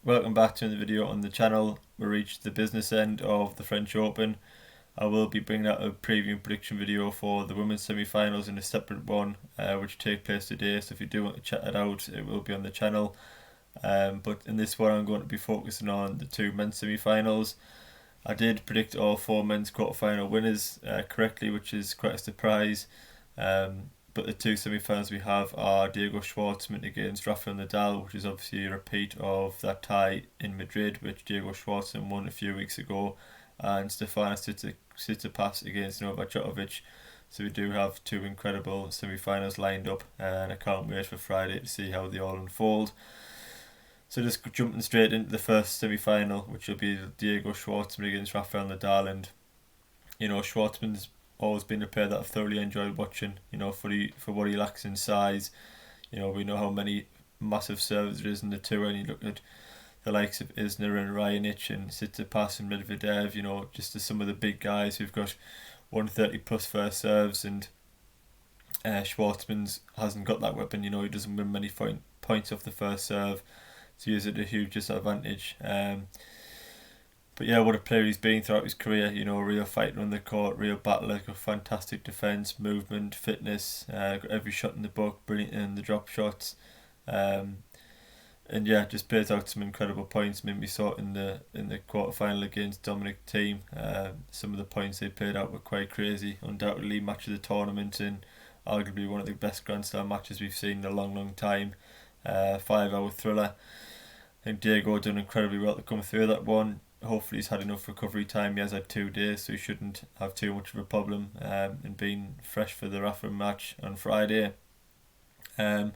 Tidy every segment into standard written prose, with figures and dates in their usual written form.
Welcome back to another video on the channel. We reached the business end of the French Open. I will be bringing out a preview and prediction video for the women's semi-finals in a separate one, which take place today. So if you do want to check it out, it will be on the channel. But in this one, I'm going to be focusing on the two men's semi-finals. I did predict all four men's quarter-final winners correctly, which is quite a surprise. But the two semi-finals we have are Diego Schwartzman against Rafael Nadal, which is obviously a repeat of that tie in Madrid, which Diego Schwartzman won a few weeks ago, and Stefanos Tsitsipas against Novak Djokovic. So we do have two incredible semi-finals lined up, and I can't wait for Friday to see how they all unfold. So just jumping straight into the first semi-final, which will be Diego Schwartzman against Rafael Nadal, and Schwartzman's always been a player that I've thoroughly enjoyed watching. For what he lacks in size. We know how many massive servers there is in the tour, and you look at the likes of Isner and Raonic and Tsitsipas and Medvedev. Just as some of the big guys who've got 130 plus first serves, and Schwartzman's hasn't got that weapon. He doesn't win many points off the first serve, so he is at a huge disadvantage. But yeah, what a player he's been throughout his career. A real fighter on the court, real battler, got fantastic defence, movement, fitness, got every shot in the book, brilliant in the drop shots. And yeah, just plays out some incredible points. I mean, we saw it in the quarter final against Dominic team. Some of the points they played out were quite crazy. Undoubtedly match of the tournament, and arguably one of the best Grand Slam matches we've seen in a long, long time. 5-hour thriller. I think Diego done incredibly well to come through that one. Hopefully he's had enough recovery time. He has had 2 days, so he shouldn't have too much of a problem in being fresh for the Rafa match on Friday. But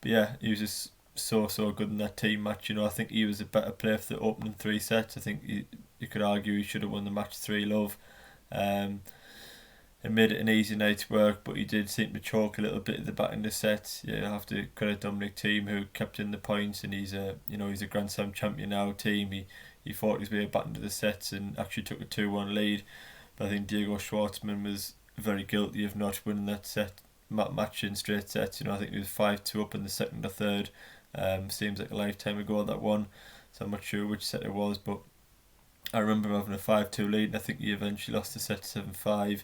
yeah, he was just so good in that team match. I think he was a better player for the opening 3 sets. I think you could argue he should have won the match 3-love. It made it an easy night's work, but he did seem to choke a little bit at the back end of the set. Yeah, I have to credit Dominic team, who kept in the points, and he's a Grand Slam champion now. Team, he fought his way back into the sets and actually took a 2-1 lead. But I think Diego Schwartzman was very guilty of not winning that match in straight sets. I think he was 5-2 up in the second or third. Seems like a lifetime ago that one, so I'm not sure which set it was, but I remember him having a 5-2 lead, and I think he eventually lost the set 7-5.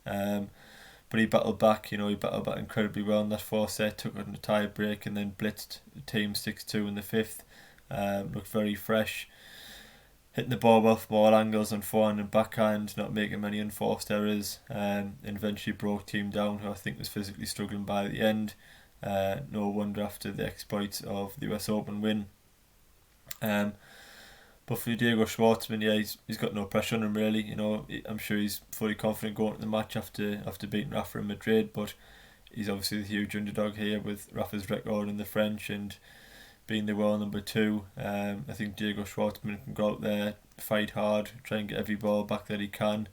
But he battled back. He battled back incredibly well in that 4th set, took it in a tie break, and then blitzed the team 6-2 in the 5th. Looked very fresh, hitting the ball well from all angles on forehand and backhand, not making many unforced errors, and eventually broke team down, who I think was physically struggling by the end. No wonder after the exploits of the US Open win. But for Diego Schwartzman, yeah, he's got no pressure on him really. I'm sure he's fully confident going to the match after beating Rafa in Madrid, but he's obviously the huge underdog here with Rafa's record in the French and being the world number 2. I think Diego Schwartzman can go out there, fight hard, try and get every ball back that he can,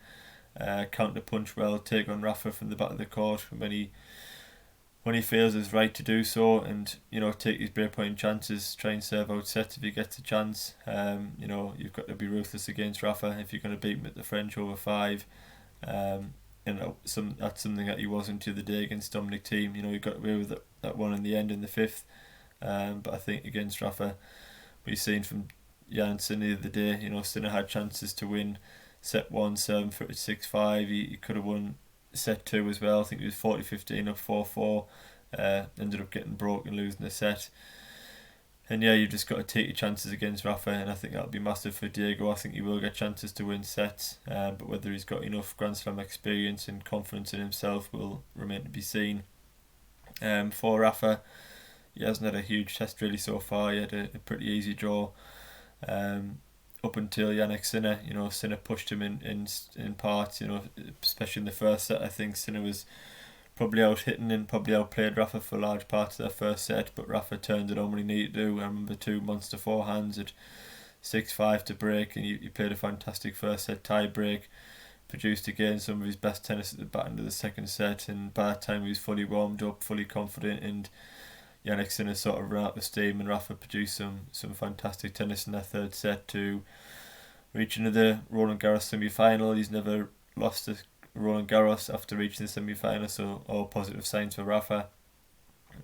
counter punch well, take on Rafa from the back of the court when he feels it's right to do so, and take these breakpoint chances, try and serve out sets if he gets a chance. You've got to be ruthless against Rafa if you're going to beat him at the French over 5. That's something that he wasn't the other day against Dominic team. He got away with that one in the end in the 5th. But I think against Rafa, we've seen from Jan Sinner the other day, Sinner had chances to win set 1, 7-4, 6-5. He could have won set 2 as well. I think it was 40-15 or 4-4. Ended up getting broke and losing the set. And yeah, you've just got to take your chances against Rafa, and I think that'll be massive for Diego. I think he will get chances to win sets, but whether he's got enough Grand Slam experience and confidence in himself will remain to be seen. For Rafa, he hasn't had a huge test really so far. He had a pretty easy draw up until Yannick Sinner. Sinner pushed him in parts, especially in the first set. I think Sinner was probably out hitting and probably outplayed Rafa for large parts of that first set, but Rafa turned it on when he needed to. I remember 2 monster forehands at 6-5 to break, and he played a fantastic first set tie break, produced again some of his best tennis at the back end of the second set, and by that time he was fully warmed up, fully confident, and Yannick Sinner sort of ran out of steam, and Rafa produced some fantastic tennis in that 3rd set to reach into the Roland Garros semi-final. He's never lost to Roland Garros after reaching the semi-final, so all positive signs for Rafa.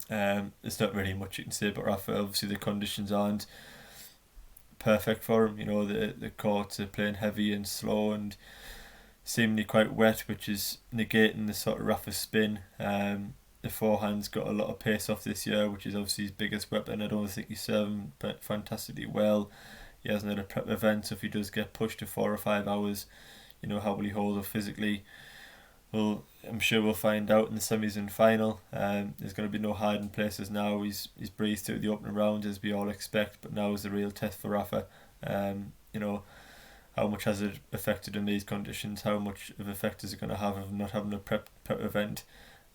There's not really much you can say about Rafa. Obviously the conditions aren't perfect for him. You know, the courts are playing heavy and slow and seemingly quite wet, which is negating the sort of rougher spin. The forehand's got a lot of pace off this year, which is obviously his biggest weapon. I don't think he's serving fantastically well. He hasn't had a prep event, so if he does get pushed to 4 or 5 hours, you know, how will he hold up physically? Well, I'm sure we'll find out in the semis and final. There's going to be no hiding places now. He's breezed through the opening round as we all expect, but now is the real test for Rafa. You know, how much has it affected in these conditions? How much of effect is it going to have of not having a prep event?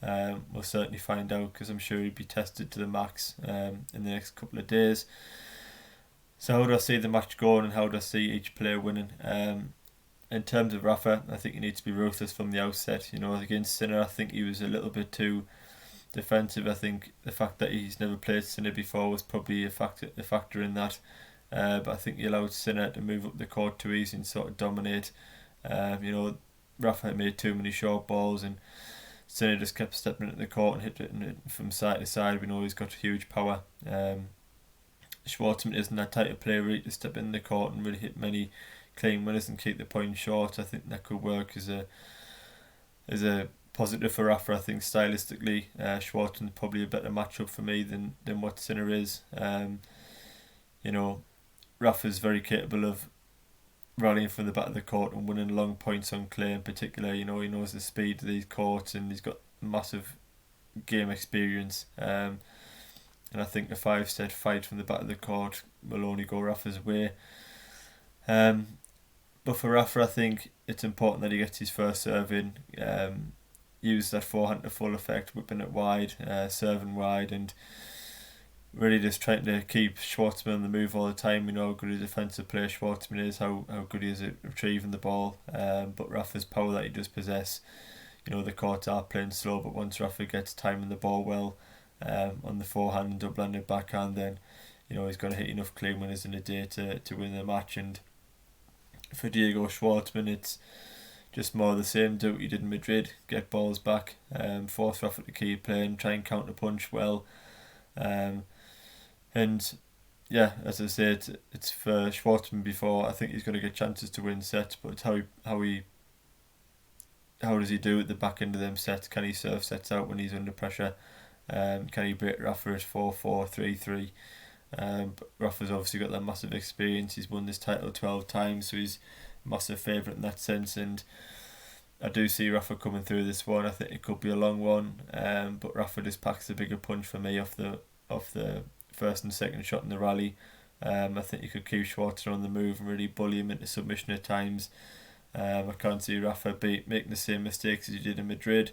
We'll certainly find out, because I'm sure he'll be tested to the max in the next couple of days. So how do I see the match going, and how do I see each player winning? In terms of Rafa, I think he needs to be ruthless from the outset. You know, against Sinner, I think he was a little bit too defensive. I think the fact that he's never played Sinner before was probably a factor in that. But I think he allowed Sinner to move up the court too easy and sort of dominate. You know, Rafa made too many short balls, and Sinner just kept stepping into the court and hitting it from side to side. We know he's got huge power. Schwartzman isn't that type of player really to step in the court and really hit many clean winners and keep the point short. I think that could work as a positive for Rafa. I think stylistically, Schwartzman's probably a better matchup for me than what Sinner is. You know, Rafa's very capable of rallying from the back of the court and winning long points on clay in particular. You know, he knows the speed of these courts, and he's got massive game experience. And I think a 5-set fight from the back of the court will only go Rafa's way. But for Rafa, I think it's important that he gets his first serve in, use that forehand to full effect, whipping it wide, serving wide, and really just trying to keep Schwartzman on the move all the time. We know how good a defensive player Schwartzman is, how good he is at retrieving the ball. But Rafa's power that he does possess, you know, the courts are playing slow, but once Rafa gets timing the ball well on the forehand and double-handed backhand, then you know he's going to hit enough clean winners in a day to win the match. And for Diego Schwartzman, it's just more of the same. Do what you did in Madrid, get balls back, force Rafa to keep playing, try and counter punch well. And yeah, as I said, it's for Schwartzman before. I think he's going to get chances to win sets, but it's how does he do at the back end of them sets? Can he serve sets out when he's under pressure? Can he break Rafa at 4-4, 3-3? But Rafa's obviously got that massive experience. He's won this title 12 times, so he's a massive favourite in that sense. And I do see Rafa coming through this one. I think it could be a long one, but Rafa just packs the bigger punch for me off the first and second shot in the rally. I think you could keep Schwarzer on the move and really bully him into submission at times. I can't see Rafa making the same mistakes as he did in Madrid.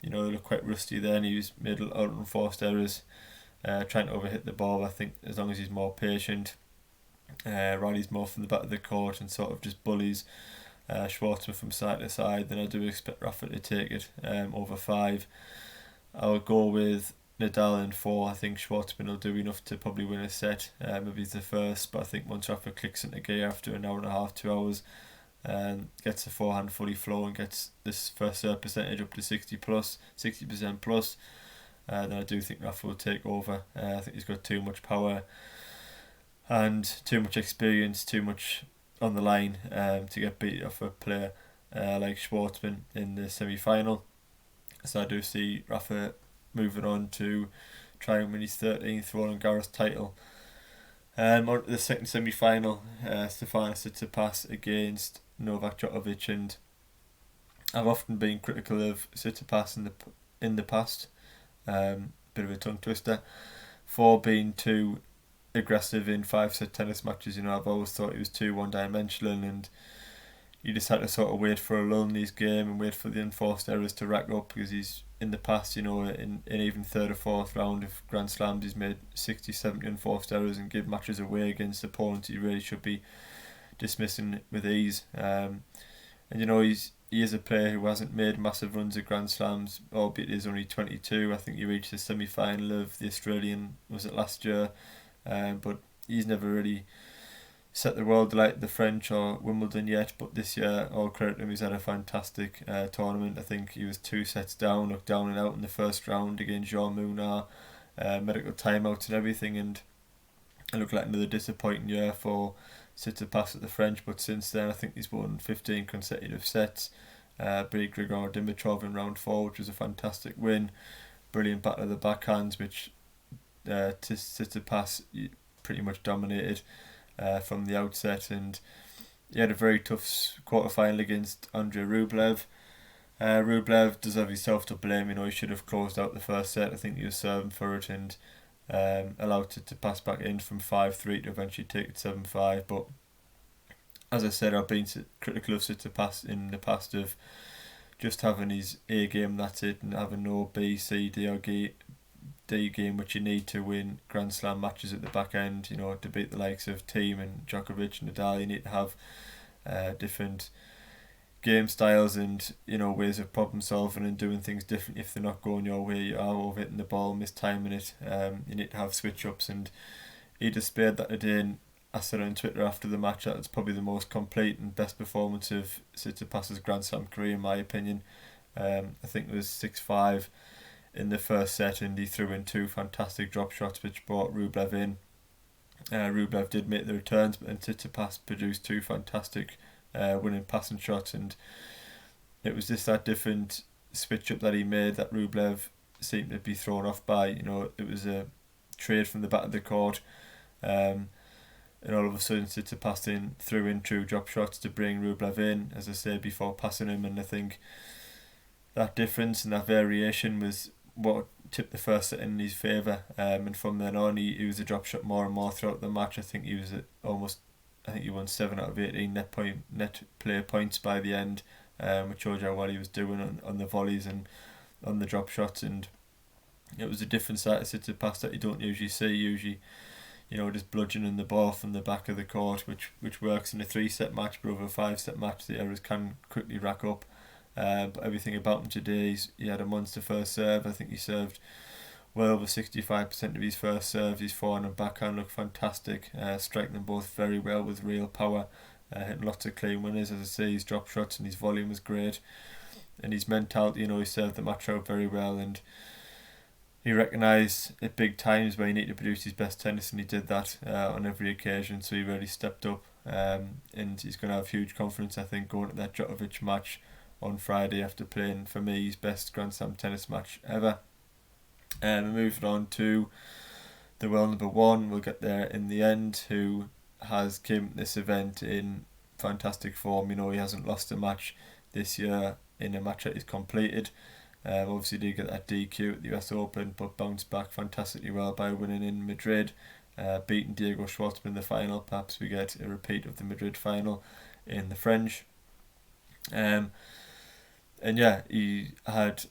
You know, he looked quite rusty there, and he made a lot of unforced errors, trying to overhit the ball. I think as long as he's more patient, rallies more from the back of the court and sort of just bullies Schwartzman from side to side, then I do expect Rafa to take it over 5. I'll go with Nadal in 4. I think Schwartzman will do enough to probably win a set. Maybe he's the first, but I think once Rafa clicks into gear after an hour and a half, 2 hours, gets the forehand fully flowing, gets this first serve percentage up to 60% plus, then I do think Rafa will take over. I think he's got too much power and too much experience, too much on the line to get beat off a player like Schwartzman in the semi-final. So I do see Rafa moving on to try and win his 13th Roland Garros title. On to the second semi-final, Stefanos Tsitsipas against Novak Djokovic, and I've often been critical of Tsitsipas in the past, bit of a tongue twister, for being too aggressive in 5-set tennis matches. You know, I've always thought he was too one-dimensional, and you just had to sort of wait for a lull in his game and wait for the unforced errors to rack up, because he's in the past, you know, in even third or fourth round of Grand Slams, he's made 60-70 unforced errors and give matches away against opponents he really should be dismissing with ease. And you know, he is a player who hasn't made massive runs at Grand Slams, albeit he's only 22. I think he reached the semi-final of the Australian, was it last year? But he's never really set the world alight, the French or Wimbledon yet, but this year, all credit to him, he's had a fantastic tournament. I think he was 2 sets down, looked down and out in the first round against Jean Mounard, medical timeouts and everything, and It looked like another disappointing year for Tsitsipas at the French, but since then I think he's won 15 consecutive sets. Beat Grigor Dimitrov in round 4, which was a fantastic win. Brilliant battle of the backhands, which Tsitsipas pretty much dominated from the outset, and he had a very tough quarter-final against Andrei Rublev. Rublev does have himself to blame. He should have closed out the first set. I think he was serving for it and allowed it to pass back in from 5-3 to eventually take it 7-5. But as I said, I've been critical of Tsitsipas in the past of just having his A game, that's it, and having no B, C, D or D game, which you need to win Grand Slam matches at the back end. To beat the likes of Thiem and Djokovic and Nadal, you need to have different game styles and ways of problem solving and doing things different. If they're not going your way, you are over-hitting the ball, mistiming it. You need to have switch ups, and he displayed that today. And I said on Twitter after the match that it's probably the most complete and best performance of Tsitsipas's Grand Slam career, in my opinion. I think it was 6-5 in the first set, and he threw in 2 fantastic drop shots which brought Rublev in. Rublev did make the returns, but then Tsitsipas produced 2 fantastic winning passing shots, and it was just that different switch up that he made that Rublev seemed to be thrown off by. It was a trade from the back of the court, and all of a sudden Tsitsipas threw in 2 drop shots to bring Rublev in, as I said before, passing him, and I think that difference and that variation was what tipped the first set in his favour, and from then on he was a drop shot more and more throughout the match. I think he was at I think he won 7 out of 18 net play points by the end, which showed you how well he was doing on the volleys and on the drop shots. And it was a different side of Tsitsipas that you don't usually see. Usually, just bludgeoning the ball from the back of the court, which works in a 3-set match, but over a 5-set match the errors can quickly rack up. But everything about him today, he had a monster first serve. I think he served well over 65% of his first serves. His forehand and backhand looked fantastic, striking them both very well with real power, hitting lots of clean winners. As I say, his drop shots and his volume was great, and his mentality, he served the match out very well, and he recognised at big times where he needed to produce his best tennis, and he did that on every occasion. So he really stepped up, and he's going to have huge confidence, I think, going to that Djokovic match on Friday after playing, for me, his best Grand Slam tennis match ever. And we're moving on to the world number 1. We'll get there in the end, who has came to this event in fantastic form. He hasn't lost a match this year in a match that he's completed. Obviously did get that DQ at the US Open, but bounced back fantastically well by winning in Madrid, beating Diego Schwartzman in the final. Perhaps we get a repeat of the Madrid final in the French. And yeah, he had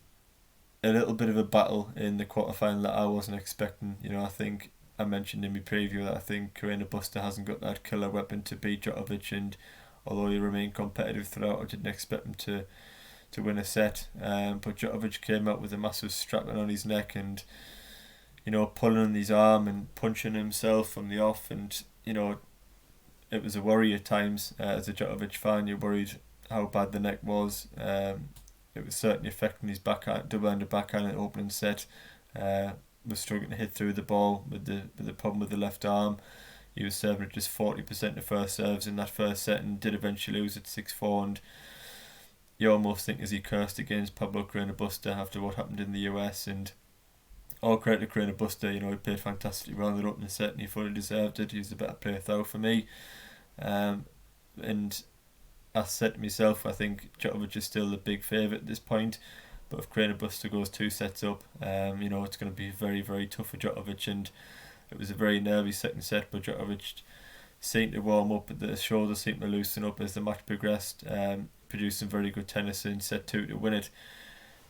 a little bit of a battle in the quarterfinal that I wasn't expecting. I think I mentioned in my preview that I think Carreño Busta hasn't got that killer weapon to beat Djokovic, and although he remained competitive throughout, I didn't expect him to win a set. But Djokovic came out with a massive strapping on his neck and pulling on his arm and punching himself from the off, and it was a worry at times. As a Djokovic fan, you're worried how bad the neck was. It was certainly affecting his backhand, double-handed backhand in the opening set. Was struggling to hit through the ball with the problem with the left arm. He was serving at just 40% of first serves in that first set, and did eventually lose at 6-4. And you almost think, as he cursed against Pablo Carreño Busta after what happened in the US. And all credit to Carreño Busta, he played fantastically well in the opening set, and he fully deserved it. He was the better player though for me. And I said to myself, I think Djokovic is still the big favourite at this point, but if Carreño Busta goes 2 sets up, it's going to be very, very tough for Djokovic. And it was a very nervy second set, but Djokovic seemed to warm up, but the shoulders seemed to loosen up as the match progressed, produced some very good tennis in set 2 to win it.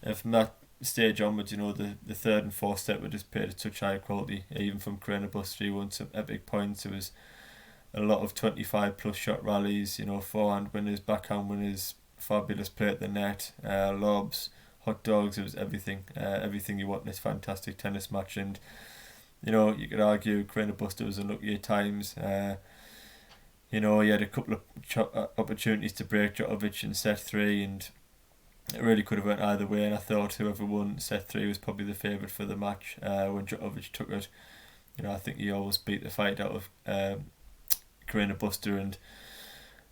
And from that stage onwards, the third and fourth set were just played at such high quality. Even from Carreño Busta, he won some epic points. It was a lot of 25 plus shot rallies, forehand winners, backhand winners, fabulous play at the net, lobs, hot dogs. It was everything you want in this fantastic tennis match. And you could argue Carreño Busta was unlucky at times. He had a couple of opportunities to break Djokovic in set 3, and it really could have went either way. And I thought whoever won set 3 was probably the favourite for the match when Djokovic took it. I think he almost beat the fight out of Karina Buster, and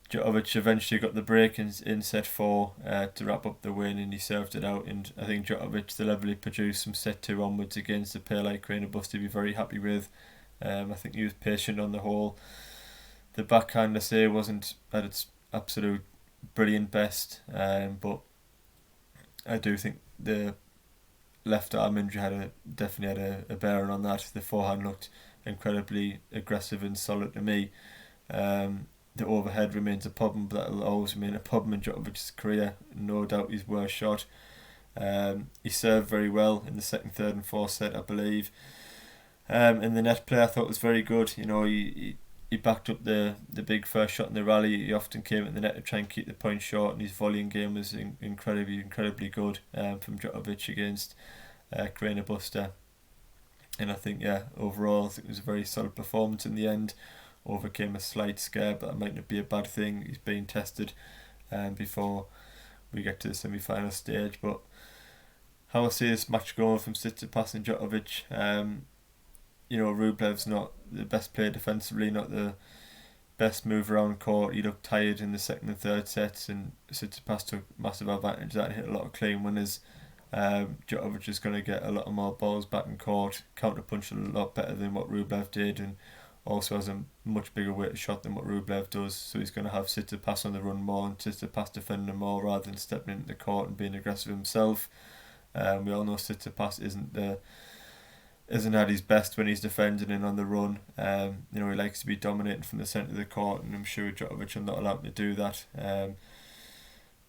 Djokovic eventually got the break in set 4 to wrap up the win, and he served it out. And I think Djokovic, the level he produced from set 2 onwards against a pair like Karina Buster, he'd be very happy with. I think he was patient on the whole. The backhand, I say, wasn't at its absolute brilliant best, but I do think the left arm injury definitely had a bearing on that. The forehand looked incredibly aggressive and solid to me. The overhead remains a problem, but that'll always remain a problem in Djokovic's career. No doubt his worst shot. He served very well in the second, third and fourth set, I believe. In the net play, I thought was very good. He backed up the big first shot in the rally. He often came at the net to try and keep the point short, and his volleying game was incredibly good from Djokovic against Karina Buster. And I think, overall, I think it was a very solid performance in the end. Overcame a slight scare, but that might not be a bad thing. He's being tested before we get to the semi-final stage. But how I see this match going from Tsitsipas and Djokovic, Rublev's not the best player defensively, not the best move around court. He looked tired in the second and third sets, and Tsitsipas took massive advantage of that and hit a lot of clean winners. Djokovic is going to get a lot more balls back in court, counterpunch a lot better than what Rublev did, and also has a much bigger weight of shot than what Rublev does, so he's going to have Tsitsipas on the run more and Tsitsipas defending him more rather than stepping into the court and being aggressive himself. We all know Tsitsipas isn't at his best when he's defending and on the run. He likes to be dominating from the centre of the court, and I'm sure Djokovic will not allow him to do that.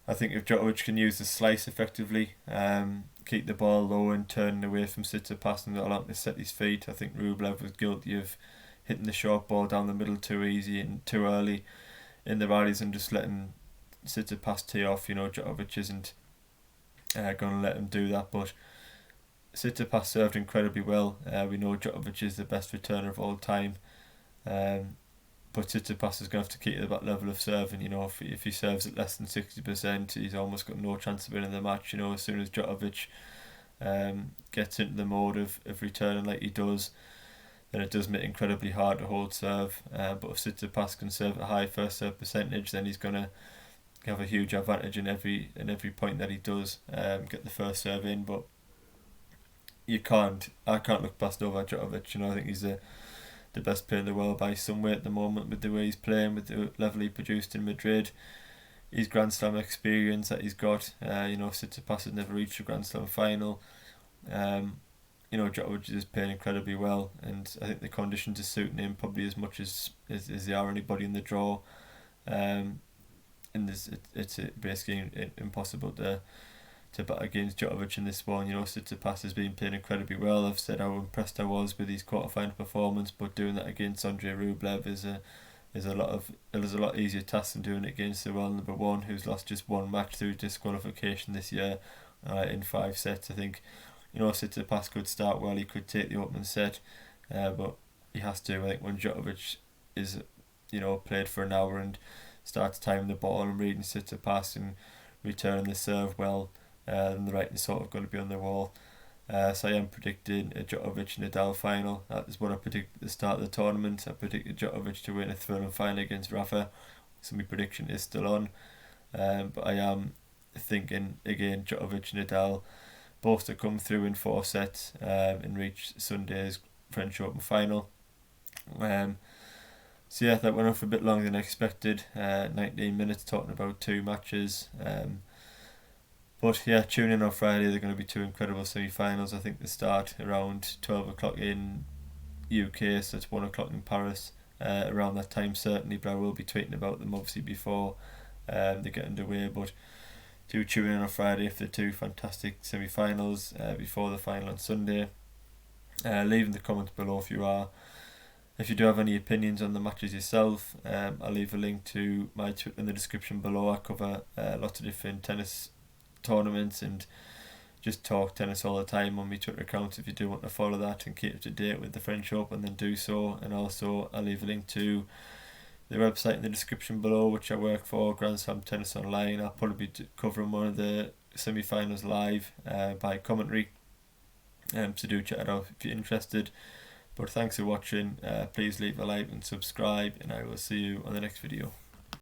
I think if Djokovic can use the slice effectively, keep the ball low and turning away from Tsitsipas and not allow him to set his feet, I think Rublev was guilty of hitting the short ball down the middle too easy and too early in the rallies and just letting Tsitsipas tee off. Djokovic isn't going to let him do that, but Tsitsipas served incredibly well. We know Djokovic is the best returner of all time, but Tsitsipas is going to have to keep at that level of serving. If he serves at less than 60%, he's almost got no chance of winning the match. As soon as Djokovic gets into the mode of returning like he does, then it does make it incredibly hard to hold serve. But if Tsitsipas can serve a high first serve percentage, then he's going to have a huge advantage in every point that he does get the first serve in. But I can't look past Novak Djokovic. I think he's the best player in the world by some way at the moment, with the way he's playing, with the level he produced in Madrid, his Grand Slam experience that he's got. Tsitsipas has never reached a Grand Slam final. Djokovic is playing incredibly well, and I think the conditions are suiting him probably as much as they are anybody in the draw. And it's basically impossible to bet against Djokovic in this one. Tsitsipas has been playing incredibly well. I've said how impressed I was with his quarterfinal performance, but doing that against Andrei Rublev is a lot easier task than doing it against the world number one, who's lost just one match through disqualification this year in 5 sets. I think Tsitsipas could start well. He could take the opening set, but he has to. I think when Djokovic is played for an hour and starts timing the ball and reading Tsitsipas and returning the serve well, and the writing's sort of going to be on the wall. So I am predicting a Djokovic Nadal final. That is what I predicted at the start of the tournament. I predicted Djokovic to win a thrilling final against Rafa, so my prediction is still on. But I am thinking again Djokovic Nadal, both to come through in 4 sets and reach Sunday's French Open final. So yeah, that went on for a bit longer than expected. 19 minutes talking about 2 matches. But yeah, tune in on Friday. They're going to be 2 incredible semi-finals. I think they start around 12 o'clock in UK, so it's 1 o'clock in Paris. Around that time certainly, but I will be tweeting about them obviously before they get underway. But do tune in on Friday for the 2 fantastic semi-finals before the final on Sunday. Leave in the comments below if you do have any opinions on the matches yourself. I'll leave a link to my Twitter in the description below. I cover lots of different tennis tournaments and just talk tennis all the time on my Twitter account. If you do want to follow that and keep up to date with the French Open, then do so. And also I'll leave a link to the website in the description below, which I work for, Grand Slam Tennis Online. I'll probably be covering one of the semi-finals live by commentary, so do check it out if you're interested. But thanks for watching. Please leave a like and subscribe, and I will see you on the next video.